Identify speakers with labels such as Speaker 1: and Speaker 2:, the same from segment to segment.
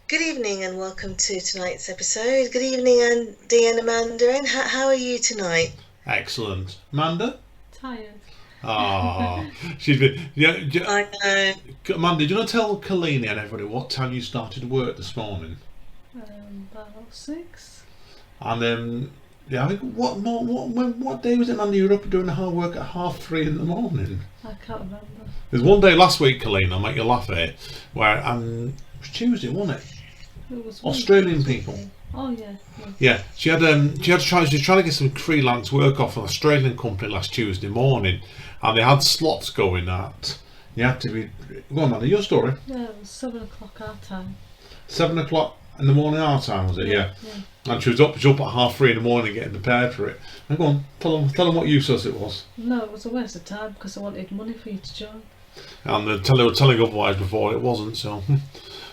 Speaker 1: Good evening and welcome to tonight's episode. Good evening, Andy and Amanda. And how are you tonight?
Speaker 2: Excellent. Amanda?
Speaker 3: Tired.
Speaker 2: Ah, she's been. Yeah,
Speaker 1: I know.
Speaker 2: Amanda, did you not tell Colleen and everybody what time you started work this morning?
Speaker 3: About 6.
Speaker 2: And yeah, I think what day was it, Amanda? You were up doing hard work at 3:30 in the morning.
Speaker 3: I can't remember.
Speaker 2: There's one day last week, Colleen, I'll make you laugh here, where it was Tuesday, wasn't it?
Speaker 3: It was
Speaker 2: Australian people.
Speaker 3: Oh yeah.
Speaker 2: Yeah, she had she was trying to get some freelance work off an Australian company last Tuesday morning, and they had slots going at. You had to be. Go on, Amanda, your story.
Speaker 3: Yeah, it was 7 o'clock our time.
Speaker 2: 7 o'clock in the morning our time, was it? Yeah. And she was up at 3:30 in the morning getting prepared for it. And go on, tell them what use it was.
Speaker 3: No, it was a waste of time because I wanted money for you to join.
Speaker 2: And they were telling otherwise before it wasn't. So,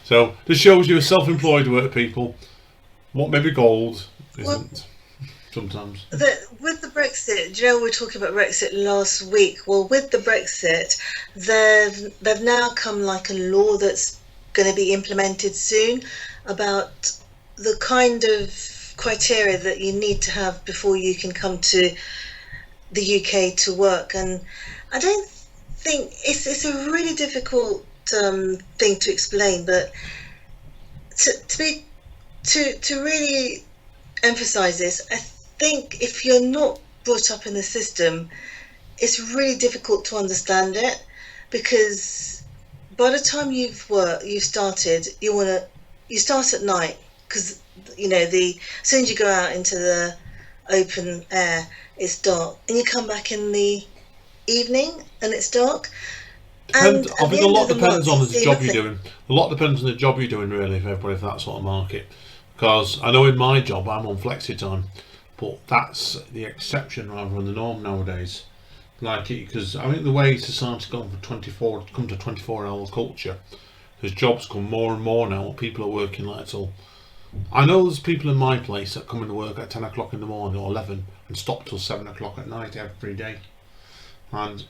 Speaker 2: so this shows you self-employed work people. What may be gold isn't sometimes.
Speaker 1: With the Brexit, do you know we were talking about Brexit last week? Well, with the Brexit, they've now come like a law that's going to be implemented soon about the kind of criteria that you need to have before you can come to the UK to work. And I don't think it's a really difficult thing to explain, but to really emphasize this, I think if you're not brought up in the system, it's really difficult to understand it, because by the time you've started, you start at night, because as soon as you go out into the open air, it's dark, and you come back in the evening and it's dark.
Speaker 2: I think a lot depends on the job you're doing. A lot depends on the job you're doing, really, for everybody, for that sort of market. Because I know in my job I'm on flexi time, but that's the exception rather than the norm nowadays. Because I think the way society's gone from 24-hour culture, as jobs come more and more now, people are working like till. I know there's people in my place that come into work at 10 o'clock in the morning or 11 and stop till 7 o'clock at night every day, and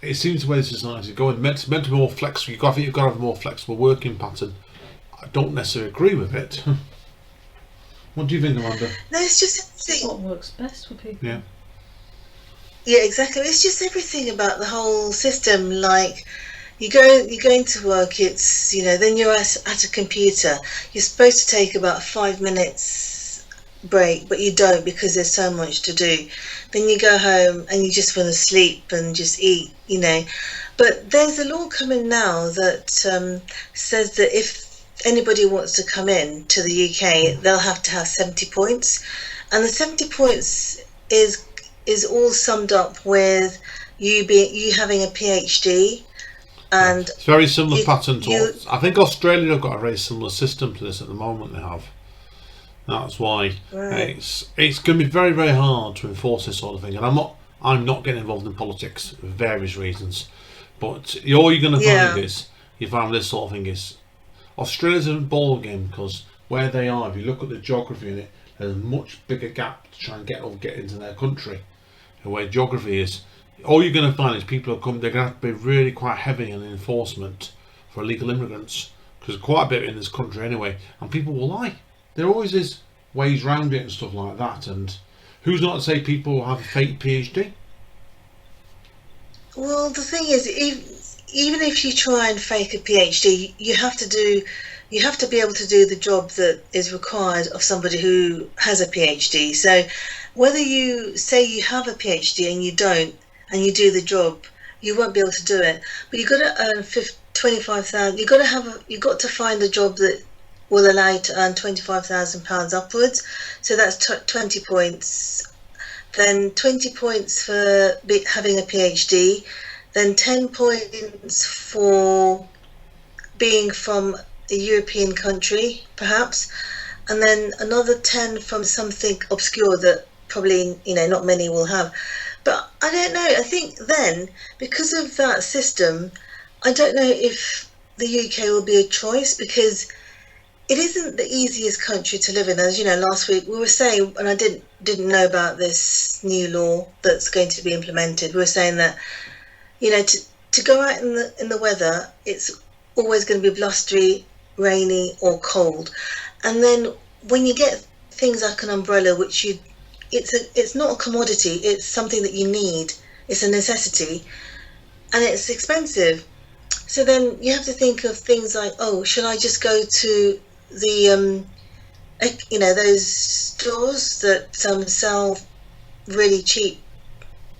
Speaker 2: it seems the way society is going. It's meant to be more flexible. I think you've got to have a more flexible working pattern. I don't necessarily agree with it. What do you think, Amanda?
Speaker 1: No, it's just
Speaker 3: It's what works best for people.
Speaker 2: Yeah.
Speaker 1: Yeah, exactly. It's just everything about the whole system. Like you go into work. It's then you're at a computer. You're supposed to take about 5 minutes break, but you don't because there's so much to do. Then you go home and you just want to sleep and just eat. But there's a law coming now that says that if anybody wants to come in to the UK, they'll have to have 70 points, and the 70 points is all summed up with you having a PhD, and
Speaker 2: it's very similar pattern to. I think Australia have got a very similar system to this at the moment. They have. That's why it's going to be very, very hard to enforce this sort of thing. And I'm not getting involved in politics for various reasons, but all you're going to find is you find this sort of thing is. Australia's a ball game because where they are, if you look at the geography in it, there's a much bigger gap to try and get into their country. And where geography is, all you're going to find is people are coming. They're going to have to be really quite heavy in enforcement for illegal immigrants, because there's quite a bit in this country anyway, and people will lie. There always is ways round it and stuff like that. And who's not to say people have a fake PhD?
Speaker 1: Well, the thing is, even if you try and fake a PhD, you have to be able to do the job that is required of somebody who has a PhD. So whether you say you have a PhD and you don't, and you do the job, you won't be able to do it. But you've got to earn 25,000. You've got to find a job that will allow you to earn £25,000 upwards. So that's 20 points. Then 20 points for having a PhD. Then 10 points for being from a European country, perhaps, and then another 10 from something obscure that probably not many will have. But I don't know. I think then, because of that system, I don't know if the UK will be a choice, because it isn't the easiest country to live in. As you know, last week we were saying, and I didn't know about this new law that's going to be implemented. We were saying that to go out in the weather, it's always going to be blustery rainy or cold. And then when you get things like an umbrella, it's not a commodity, it's something that you need, it's a necessity, and it's expensive. So then you have to think of things like, oh, should I just go to the those stores that sell really cheap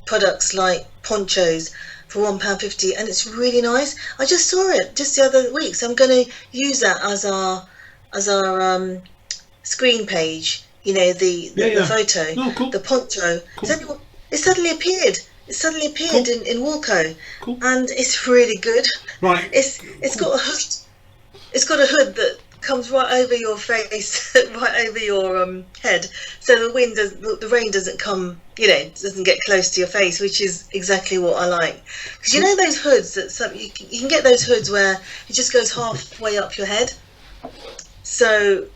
Speaker 1: products like ponchos for £1.50, and it's really nice. I just saw it just the other week, so I'm going to use that as our screen page. The photo,
Speaker 2: cool.
Speaker 1: The poncho.
Speaker 2: Cool.
Speaker 1: It suddenly appeared. It suddenly appeared
Speaker 2: Cool.
Speaker 1: in Walco,
Speaker 2: Cool.
Speaker 1: and it's really good.
Speaker 2: Right.
Speaker 1: It's
Speaker 2: Cool.
Speaker 1: got a hood. It's got a hood that comes right over your face, right over your head, so the rain doesn't come, doesn't get close to your face, which is exactly what I like. Because you know those hoods that you can get those hoods where it just goes halfway up your head, so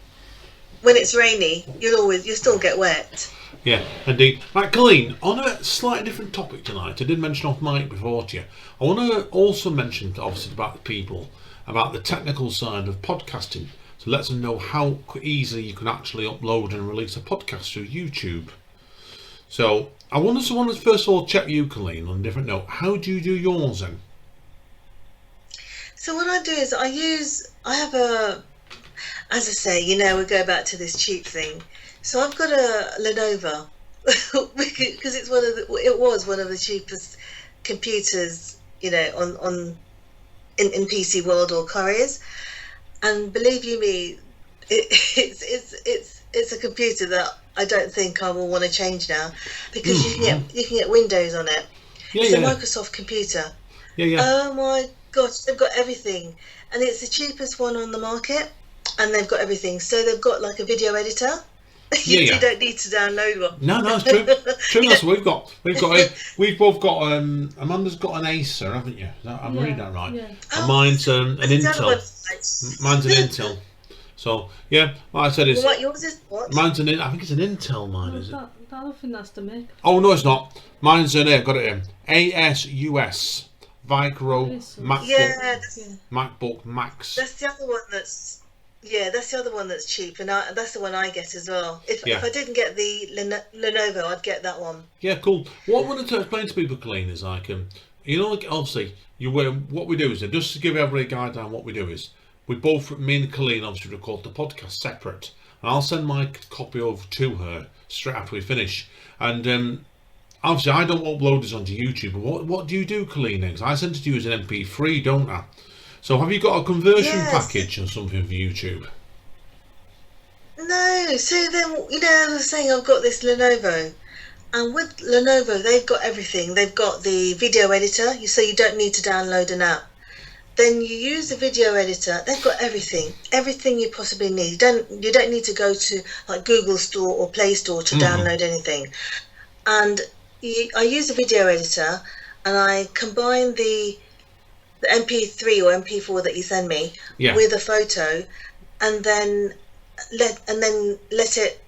Speaker 1: when it's rainy, you'll still get wet.
Speaker 2: Yeah, indeed. Right, Colleen, on a slightly different topic tonight, I did mention off mic before to you. I want to also mention, obviously, about the people, about the technical side of podcasting. So let them know how easily you can actually upload and release a podcast through YouTube. So I want to first of all check you, Colleen, on a different note. How do you do yours then?
Speaker 1: So what I do is I have a, as I say, we go back to this cheap thing. So I've got a Lenovo because it was one of the cheapest computers, in PC World or Couriers, and believe you me, it's a computer that I don't think I will want to change now, because you can get Windows on it. It's a Microsoft computer. Oh my gosh, they've got everything, and it's the cheapest one on the market, and they've got everything. So they've got like a video editor. You don't need to download one.
Speaker 2: No, it's true. True. That's what we've got. We've both got. Amanda's got an Acer, haven't you? I'm reading that right.
Speaker 3: Yeah.
Speaker 2: And mine's an Intel. Mine's an Intel. So like I said, it's.
Speaker 1: What yours is? What?
Speaker 2: Mine's I think it's an Intel. Mine is it?
Speaker 3: I don't think that's the make.
Speaker 2: Oh no, it's not. Mine's an Got it in. ASUS Vicro MacBook. MacBook Max.
Speaker 1: That's the other one that's. Yeah, that's the other one that's cheap, and that's the one I get as well. If I didn't get the Lenovo, I'd get that one.
Speaker 2: Yeah, cool. What I wanted to explain to people, Colleen, is like, obviously, what we do is, just to give everybody a guide on what we do is, me and Colleen obviously record the podcast separate, and I'll send my copy over to her straight after we finish. And obviously, I don't upload this onto YouTube, but what do you do, Colleen? Because I send it to you as an MP3, don't I? So have you got a conversion package or something for YouTube?
Speaker 1: No. So then, I was saying I've got this Lenovo, and with Lenovo, they've got everything. They've got the video editor, so you don't need to download an app. Then you use the video editor. They've got everything you possibly need. You don't need to go to like Google Store or Play Store to download anything. And I use the video editor, and I combine the MP3 or MP4 that you send me with a photo, and then let it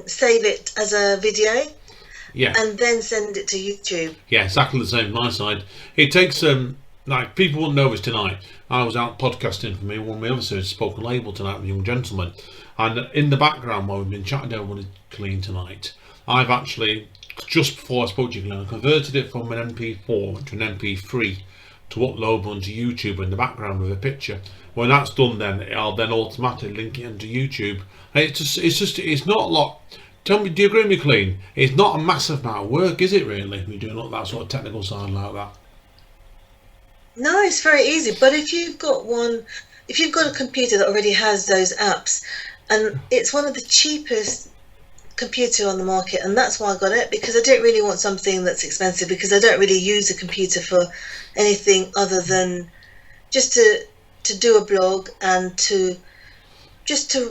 Speaker 1: save it as a video, and then send it to YouTube.
Speaker 2: Yeah, exactly the same on my side. It takes like people won't know this tonight. I was out podcasting for one of my other series, Spoken Label, tonight with a young gentleman, and in the background while we've been chatting over with Colleen tonight, I've actually, just before I spoke to you, Colleen, I converted it from an MP4 to an MP3 to upload onto YouTube in the background with a picture. When that's done, then I'll then automatically link it into YouTube. And it's not a lot. Tell me, do you agree with me, Colleen? It's not a massive amount of work, is it really? We're doing that sort of technical side like that.
Speaker 1: No, it's very easy. But if you've got a computer that already has those apps, and it's one of the cheapest computer on the market, and that's why I got it, because I don't really want something that's expensive, because I don't really use a computer for anything other than just to do a blog and to check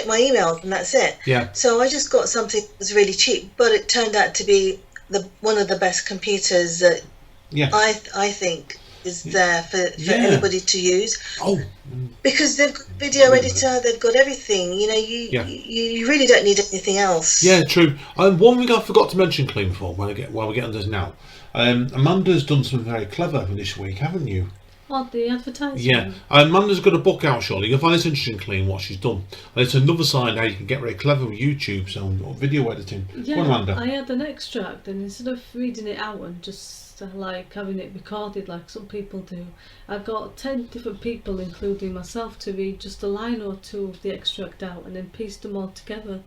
Speaker 1: my emails, and that's it. So I just got something that was really cheap, but it turned out to be one of the best computers that I think is there for anybody to use. Because they've got video editor, they've got everything. You really don't need anything else.
Speaker 2: Yeah, true. One thing I forgot to mention, Colleen, before while we get on this now. Amanda's done something very clever this week, haven't you?
Speaker 3: Oh, the advertisement.
Speaker 2: Yeah, Amanda's got a book out shortly. You'll find this interesting, Clean, what she's done. And it's another side how you can get very clever with YouTube, so or video editing.
Speaker 3: Yeah,
Speaker 2: Go on, Amanda.
Speaker 3: I had an extract, and instead of reading it out and just like having it recorded like some people do, I got 10 different people, including myself, to read just a line or two of the extract out and then pieced them all together.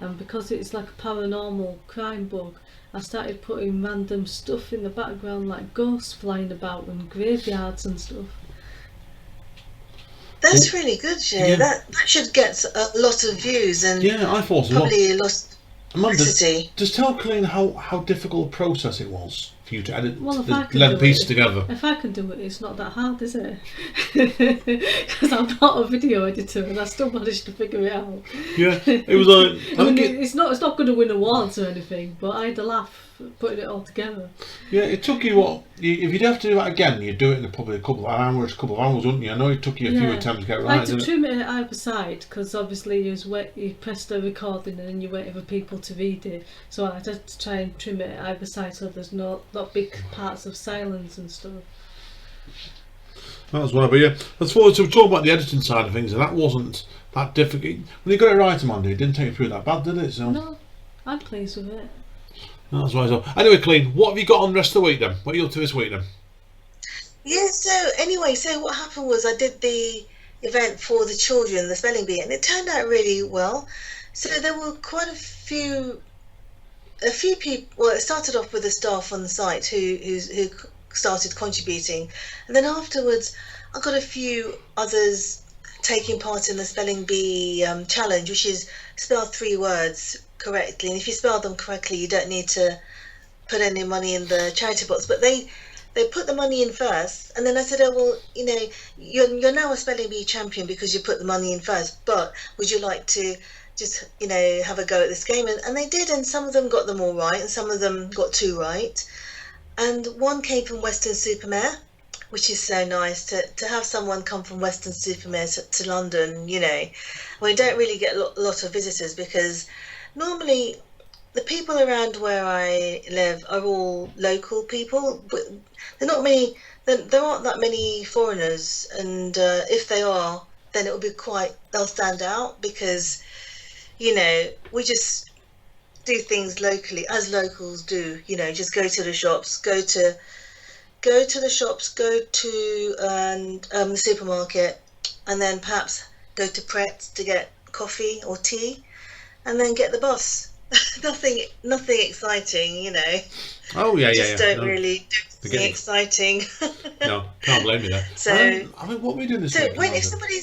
Speaker 3: And because it's like a paranormal crime book, I started putting random stuff in the background, like ghosts flying about and graveyards and stuff.
Speaker 1: That's really good, Jay.
Speaker 2: Yeah.
Speaker 1: That should get a lot of views and
Speaker 2: Yeah, I thought so.
Speaker 1: probably a lot of
Speaker 2: Amanda,
Speaker 1: publicity.
Speaker 2: just tell Clean how difficult a process it was for you to edit,
Speaker 3: Well, if I
Speaker 2: to
Speaker 3: can
Speaker 2: let
Speaker 3: do
Speaker 2: the pieces
Speaker 3: it-
Speaker 2: together.
Speaker 3: If I can do it, it's not that hard, is it? Because I'm not a video editor, and I still managed to figure it out.
Speaker 2: Yeah, it was like
Speaker 3: I mean,
Speaker 2: think
Speaker 3: it's not going to win awards or anything, but I had a laugh putting it all together.
Speaker 2: yeah, it took you what? If you'd have to do that again, you'd do it in probably a couple of hours, wouldn't you? I know it took you a few
Speaker 3: Yeah.
Speaker 2: attempts to get it
Speaker 3: I
Speaker 2: right,
Speaker 3: had to
Speaker 2: didn't it?
Speaker 3: trim it either side because obviously you press the recording and then you wait for people to read it. So I had to try and trim it either side so there's not big parts of silence and stuff.
Speaker 2: That's why, but yeah, that's what to talk about the editing side of things, and that wasn't that difficult. When you got it right, Amanda, it didn't take you through that bad, did it? So
Speaker 3: No, I'm pleased with it.
Speaker 2: that's why. So anyway, Clean, what have you got on the rest of the week then? What are you up to this week then?
Speaker 1: Yeah, so anyway, so what happened was I did the event for the children, the spelling bee, and it turned out really well. So there were quite a few people. Well, it started off with the staff on the site who started contributing, and then afterwards I got a few others taking part in the spelling bee challenge, which is spell 3 words correctly, and if you spell them correctly you don't need to put any money in the charity box, but they put the money in first, and then I said, oh well, you know, you're now a spelling bee champion because you put the money in first, but would you like to just, you know, have a go at this game? And they did, and some of them got them all right and some of them got 2 right, and one came from Weston-super-Mare, which is so nice to have someone come from Weston-super-Mare to London. You know, we don't really get a lot of visitors because normally the people around where I live are all local people, but there aren't that many foreigners, and if they are, then they'll stand out because, you know, we just do things locally as locals do. You know, just go to the shops, go to the supermarket, and then perhaps go to Pret to get coffee or tea, and then get the bus. nothing exciting, you know.
Speaker 2: Oh yeah,
Speaker 1: Don't really do anything exciting.
Speaker 2: No, can't blame you there.
Speaker 1: So
Speaker 2: I mean, what are we doing this week?
Speaker 1: if somebody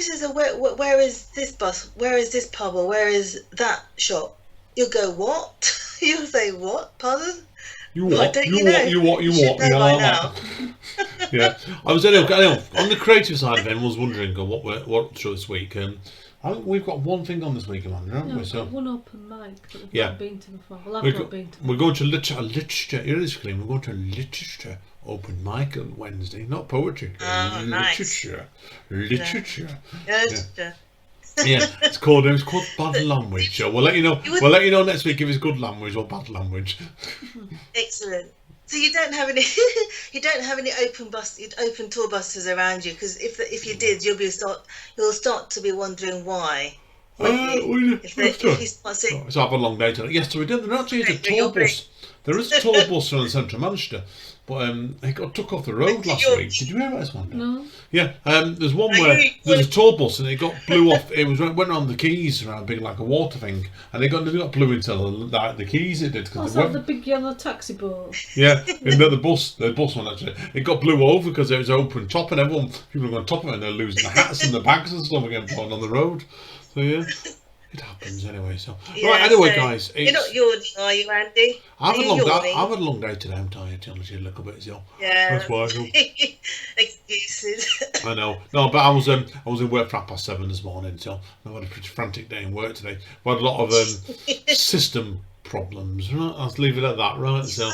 Speaker 1: says, oh, where is this bus? Where is this pub? Or where is that shop? You'll go, what? You'll say, what? Pardon?
Speaker 2: You
Speaker 1: Well,
Speaker 2: what?
Speaker 1: don't
Speaker 2: You
Speaker 1: you know?
Speaker 2: what? You what? You
Speaker 1: You
Speaker 2: what?
Speaker 1: should know
Speaker 2: Yeah,
Speaker 1: by
Speaker 2: like that. Yeah, I was anyway, on the creative side of it. I was wondering what through this week. I think we've got one thing on this week, Amanda, haven't
Speaker 3: No,
Speaker 2: we?
Speaker 3: I've
Speaker 2: So
Speaker 3: got one open mic that we've
Speaker 2: Yeah.
Speaker 3: not been to before. Well, I've
Speaker 2: we're,
Speaker 3: not
Speaker 2: go-
Speaker 3: been to.
Speaker 2: we're going to literature. Here it is, Clean. We're going to a literature open mic on Wednesday, not poetry.
Speaker 1: Oh, nice.
Speaker 2: Literature.
Speaker 1: Yeah.
Speaker 2: Yeah, it's called bad language. So we'll let you know. We'll let you know next week if it's good language or bad language.
Speaker 1: Excellent. So you don't have any open tour buses around you, because if you did, you'll start to be wondering why. If you start saying,
Speaker 2: So I've had a long day today. Yes, so we did. There actually is a
Speaker 1: Right,
Speaker 2: tour
Speaker 1: you're
Speaker 2: bus. There is a tour bus around the centre of Manchester, but it got took off the road last week. Did you hear about this one?
Speaker 3: No.
Speaker 2: Yeah, there's one where there's a tour bus and it got blew off. It went around the quays around being like a water thing, and they got blew into the quays. It did
Speaker 3: Oh,
Speaker 2: because
Speaker 3: is that the big yellow taxi boat?
Speaker 2: yeah, and the bus one actually, it got blew over because it was open top, and people are going top of it and they're losing the hats and the bags and stuff again put on the road. So yeah, it happens anyway. So right, anyway,
Speaker 1: so
Speaker 2: guys,
Speaker 1: you're not yawning, are you, Andy?
Speaker 2: I've
Speaker 1: Are you yawning?
Speaker 2: had a long day today. I'm tired, honestly, a little bit. So
Speaker 1: Yeah.
Speaker 2: that's why.
Speaker 1: Excuses.
Speaker 2: I know. No, but I was in work for 7:30 this morning, so I had a pretty frantic day in work today. We had a lot of system problems. Right? I'll leave it at that. Right. So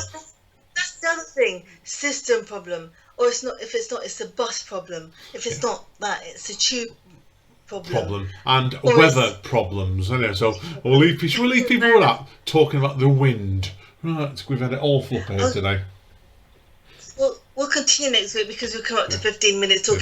Speaker 1: That's the other thing. System problem, or it's not. If it's not, it's a bus problem. If it's not that, it's a tube problem.
Speaker 2: and
Speaker 1: Or
Speaker 2: weather problems. Anyway, so should we leave people with that talking about the wind. Right. We've had it awful up here today.
Speaker 1: Well, we'll continue next week because we'll come up to 15 minutes talking